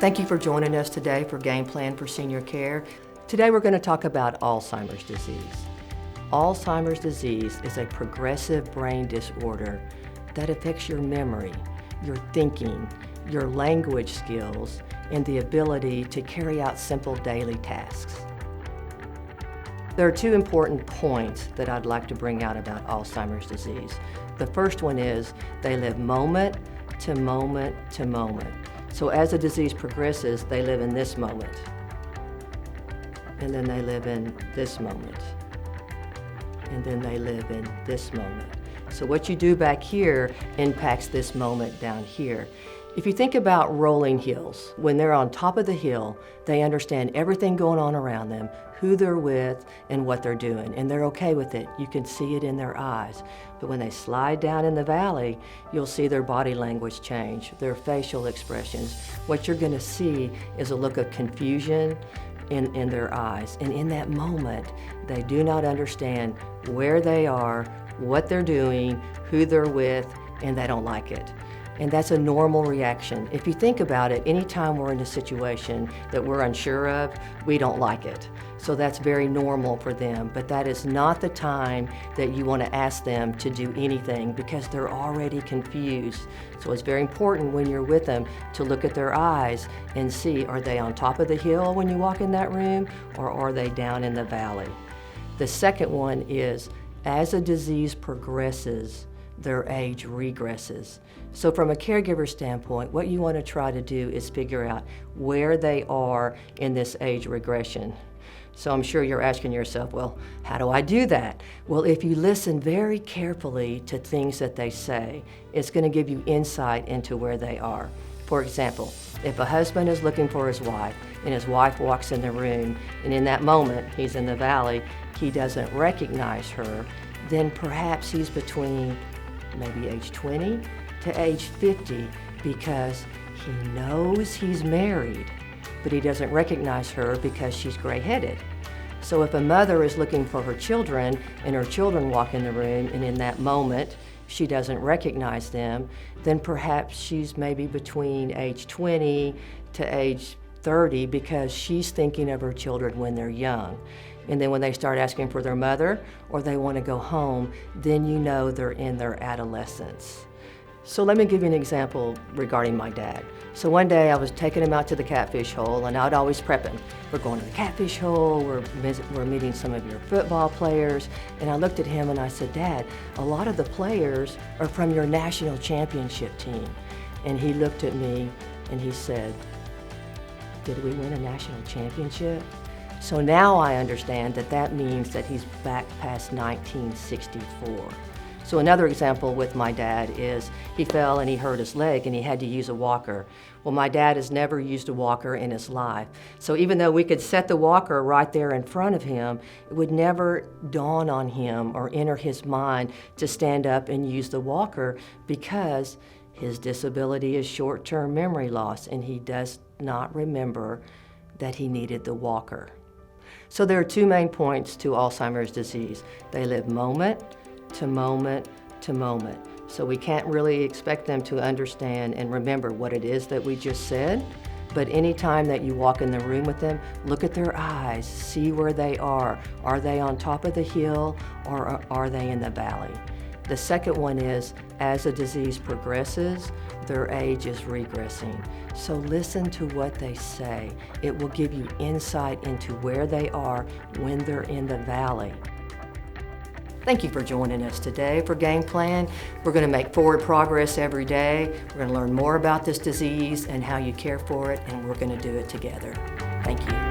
Thank you for joining us today for Game Plan for Senior Care. Today we're going to talk about Alzheimer's disease. Alzheimer's disease is a progressive brain disorder that affects your memory, your thinking, your language skills, and the ability to carry out simple daily tasks. There are two important points that I'd like to bring out about Alzheimer's disease. The first one is they live moment to moment to moment. So as the disease progresses, they live in this moment, and then they live in this moment, and then they live in this moment. So what you do back here impacts this moment down here. If you think about rolling hills, when they're on top of the hill, they understand everything going on around them, who they're with, and what they're doing, and they're okay with it. You can see it in their eyes. But when they slide down in the valley, you'll see their body language change, their facial expressions. What you're gonna see is a look of confusion in their eyes. And in that moment, they do not understand where they are, what they're doing, who they're with, and they don't like it. And that's a normal reaction. If you think about it, anytime we're in a situation that we're unsure of, we don't like it. So that's very normal for them, but that is not the time that you want to ask them to do anything because they're already confused. So it's very important when you're with them to look at their eyes and see, are they on top of the hill when you walk in that room, or are they down in the valley? The second one is, as a disease progresses, their age regresses. So from a caregiver standpoint, what you want to try to do is figure out where they are in this age regression. So I'm sure you're asking yourself, well, how do I do that? Well, if you listen very carefully to things that they say, it's going to give you insight into where they are. For example, if a husband is looking for his wife and his wife walks in the room and in that moment he's in the valley, he doesn't recognize her, then perhaps he's between maybe age 20 to age 50 because he knows he's married, but he doesn't recognize her because she's gray-headed. So if a mother is looking for her children and her children walk in the room and in that moment she doesn't recognize them, then perhaps she's maybe between age 20 to age 30 because she's thinking of her children when they're young. And then when they start asking for their mother or they want to go home, then you know they're in their adolescence. So let me give you an example regarding my dad. So one day I was taking him out to the catfish hole, and I'd always prep him. We're going to the catfish hole, we're meeting some of your football players, and I looked at him and I said, Dad, a lot of the players are from your national championship team. And he looked at me and he said, did we win a national championship? So now I understand that that means that he's back past 1964. So another example with my dad is he fell and he hurt his leg and he had to use a walker. Well, my dad has never used a walker in his life. So even though we could set the walker right there in front of him, it would never dawn on him or enter his mind to stand up and use the walker because his disability is short-term memory loss and he does not remember that he needed the walker. So there are two main points to Alzheimer's disease. They live moment to moment to moment. So we can't really expect them to understand and remember what it is that we just said, but anytime that you walk in the room with them, look at their eyes, see where they are. Are they on top of the hill or are they in the valley? The second one is, as the disease progresses, their age is regressing. So listen to what they say. It will give you insight into where they are when they're in the valley. Thank you for joining us today for Game Plan. We're going to make forward progress every day. We're going to learn more about this disease and how you care for it, and we're going to do it together. Thank you.